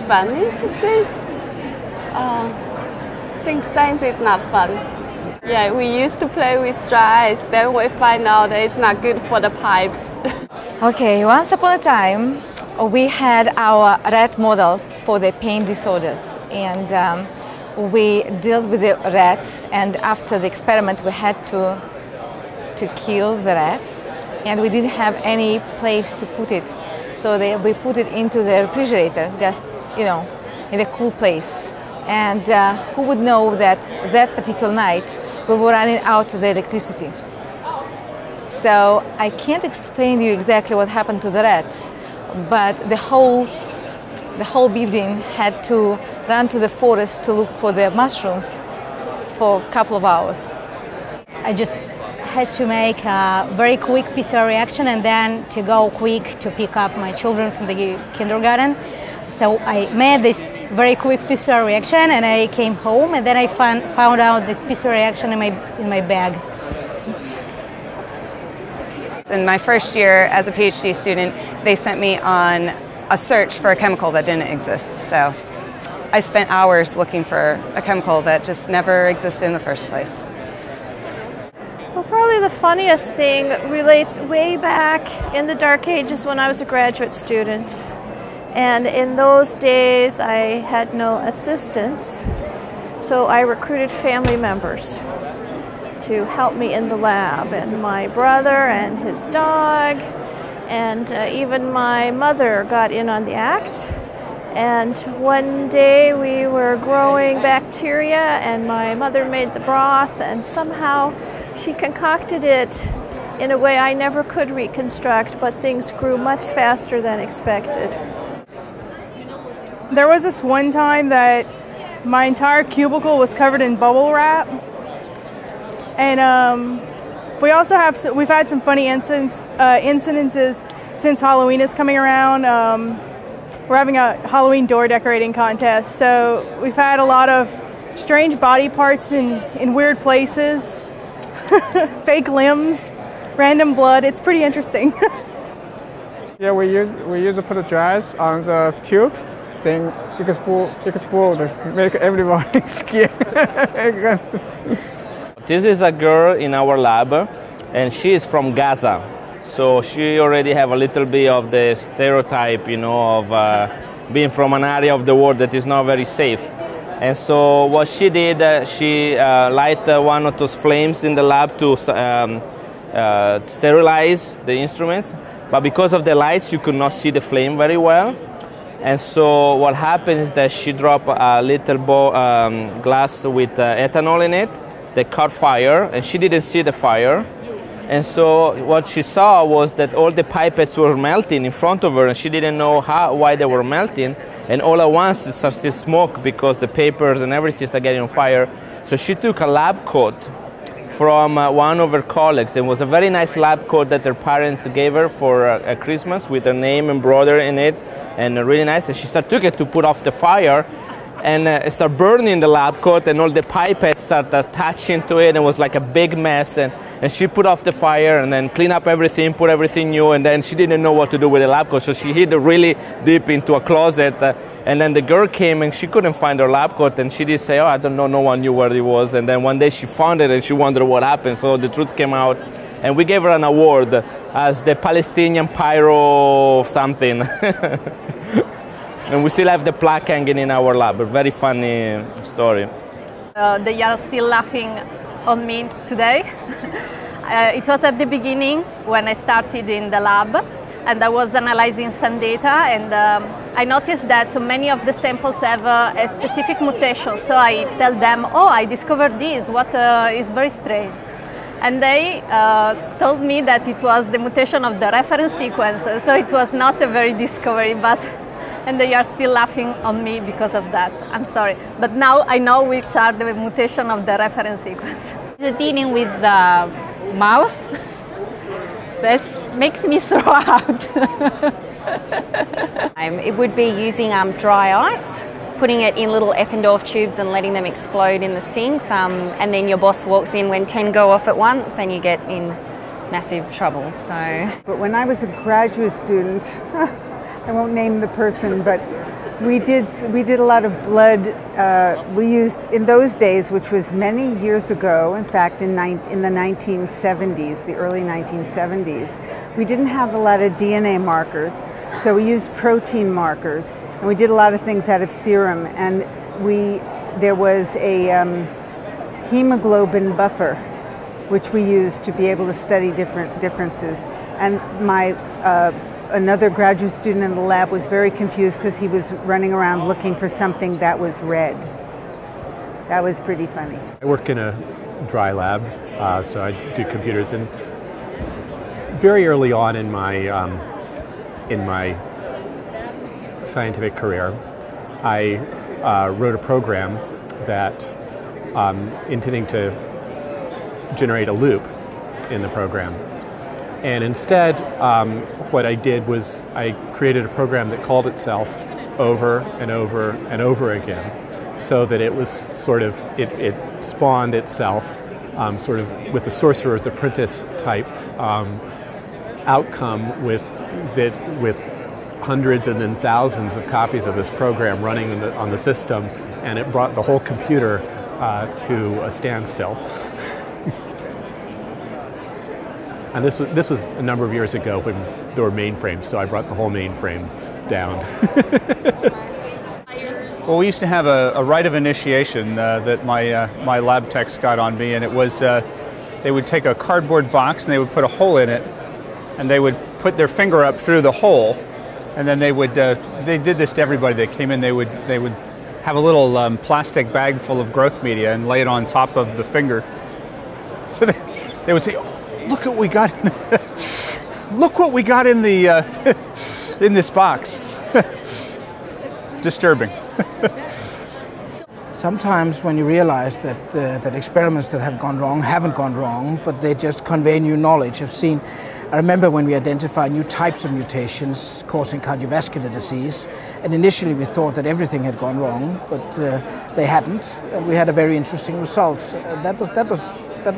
funny to see. I think science is not fun. Yeah, we used to play with dry ice, then we find out that it's not good for the pipes. Okay, once upon a time, we had our rat model for the pain disorders, and we dealt with the rat, and after the experiment we had to kill the rat, and we didn't have any place to put it. So we put it into the refrigerator, just, you know, in a cool place. And who would know that that particular night we were running out of the electricity. So I can't explain to you exactly what happened to the rat, but the whole building had to run to the forest to look for the mushrooms for a couple of hours. I just had to make a very quick PCR reaction and then to go quick to pick up my children from the kindergarten. So I made this very quick PCR reaction and I came home, and then I found out this PCR reaction in my bag. In my first year as a PhD student, they sent me on a search for a chemical that didn't exist. So I spent hours looking for a chemical that just never existed in the first place. Well, probably the funniest thing relates way back in the dark ages when I was a graduate student. And in those days, I had no assistants, so I recruited family members to help me in the lab, and my brother and his dog, and even my mother got in on the act. And one day we were growing bacteria, and my mother made the broth, and somehow she concocted it in a way I never could reconstruct, but things grew much faster than expected. There was this one time that my entire cubicle was covered in bubble wrap, and we've had some funny incidences since Halloween is coming around. We're having a Halloween door decorating contest, so we've had a lot of strange body parts in weird places, fake limbs, random blood. It's pretty interesting. Yeah, we use to put the dry ice on the tube. Saying you can spoil make everybody scared. This is a girl in our lab, and she is from Gaza, so she already have a little bit of the stereotype, you know, of being from an area of the world that is not very safe. And so what she did, she light one of those flames in the lab to sterilize the instruments, but because of the lights, you could not see the flame very well. And so what happened is that she dropped a little glass with ethanol in it that caught fire, and she didn't see the fire. And so what she saw was that all the pipettes were melting in front of her, and she didn't know why they were melting. And all at once it started to smoke because the papers and everything started getting on fire. So she took a lab coat from one of her colleagues. It was a very nice lab coat that her parents gave her for Christmas with her name embroidered in it. And really nice, and she took it to put off the fire, and it started burning the lab coat, and all the pipettes started attaching to it, and it was like a big mess. And she put off the fire and then cleaned up everything, put everything new, and then she didn't know what to do with the lab coat, so she hid really deep into a closet. And then the girl came and she couldn't find her lab coat, and she did say, "Oh, I don't know, no one knew where it was." And then one day she found it and she wondered what happened, so the truth came out. And we gave her an award as the Palestinian pyro something. And we still have the plaque hanging in our lab. A very funny story. They are still laughing on me today. It was at the beginning when I started in the lab, and I was analyzing some data, and I noticed that many of the samples have a specific mutation. So I tell them, "Oh, I discovered this, what is very strange." And they told me that it was the mutation of the reference sequence, so it was not a very discovery, and they are still laughing on me because of that. I'm sorry, but now I know which are the mutation of the reference sequence. Dealing with the mouse, that makes me throw out. It would be using dry ice, putting it in little Eppendorf tubes and letting them explode in the sinks, and then your boss walks in when 10 go off at once and you get in massive trouble. So. But when I was a graduate student, I won't name the person, but We did a lot of blood. We used, in those days, which was many years ago, in fact in the 1970s, the early 1970s, we didn't have a lot of DNA markers, so we used protein markers, and we did a lot of things out of serum, and there was a hemoglobin buffer, which we used to be able to study different differences. And another graduate student in the lab was very confused because he was running around looking for something that was red. That was pretty funny. I work in a dry lab, so I do computers, and very early on in my scientific career, I wrote a program that intending to generate a loop in the program. And instead, what I did was I created a program that called itself over and over and over again, so that it was sort of, it spawned itself sort of with the Sorcerer's Apprentice type outcome with hundreds and then thousands of copies of this program running on the system, and it brought the whole computer to a standstill. And this was a number of years ago when there were mainframes, so I brought the whole mainframe down. Well, we used to have a rite of initiation that my lab techs got on me, and it was they would take a cardboard box and they would put a hole in it, and they would put their finger up through the hole, and then they did this to everybody that came in. They would have a little plastic bag full of growth media and lay it on top of the finger. So they would say, "Look what we got! Look what we got in the in this box." Disturbing. Sometimes when you realize that that experiments that have gone wrong haven't gone wrong, but they just convey new knowledge. I remember when we identified new types of mutations causing cardiovascular disease, and initially we thought that everything had gone wrong, but they hadn't, and we had a very interesting result. That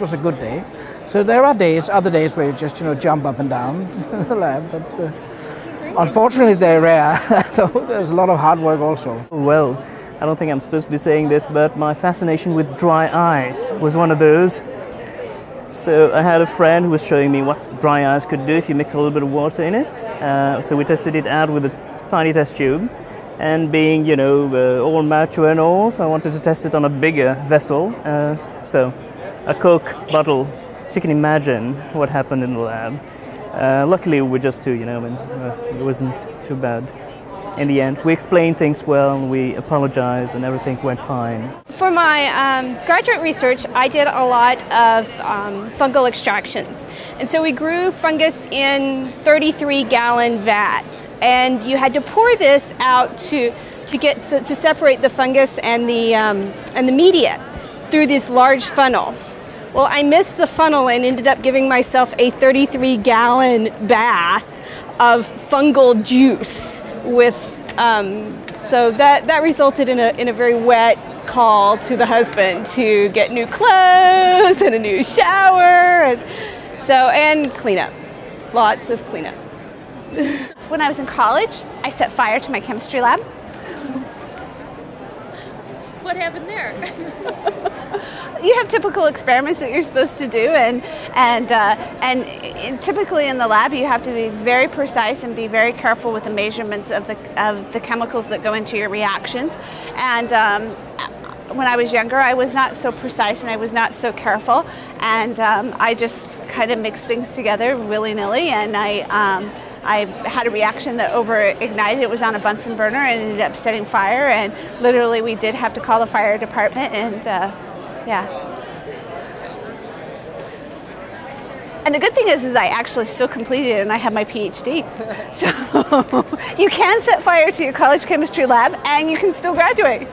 was a good day. So there are other days where you just jump up and down in the lab, but unfortunately they're rare. There's a lot of hard work also. Well, I don't think I'm supposed to be saying this, but my fascination with dry ice was one of those. So I had a friend who was showing me what dry ice could do if you mix a little bit of water in it. So we tested it out with a tiny test tube. And being, all mature and all, so I wanted to test it on a bigger vessel. So a Coke bottle. So you can imagine what happened in the lab. Luckily we were just two, and it wasn't too bad. In the end, we explained things well, and we apologized, and everything went fine. For my graduate research, I did a lot of fungal extractions. And so we grew fungus in 33-gallon vats. And you had to pour this out to separate the fungus and the media through this large funnel. Well, I missed the funnel and ended up giving myself a 33-gallon bath of fungal juice with, so that resulted in a very wet call to the husband to get new clothes and a new shower, and cleanup, lots of cleanup. When I was in college, I set fire to my chemistry lab. What happened there? You have typical experiments that you're supposed to do, and typically in the lab you have to be very precise and be very careful with the measurements of the chemicals that go into your reactions. And when I was younger, I was not so precise and I was not so careful, and I just kind of mixed things together willy-nilly, and I had a reaction that over-ignited. It was on a Bunsen burner and ended up setting fire, and literally we did have to call the fire department, and yeah. And the good thing is I actually still completed it and I have my PhD. So you can set fire to your college chemistry lab and you can still graduate.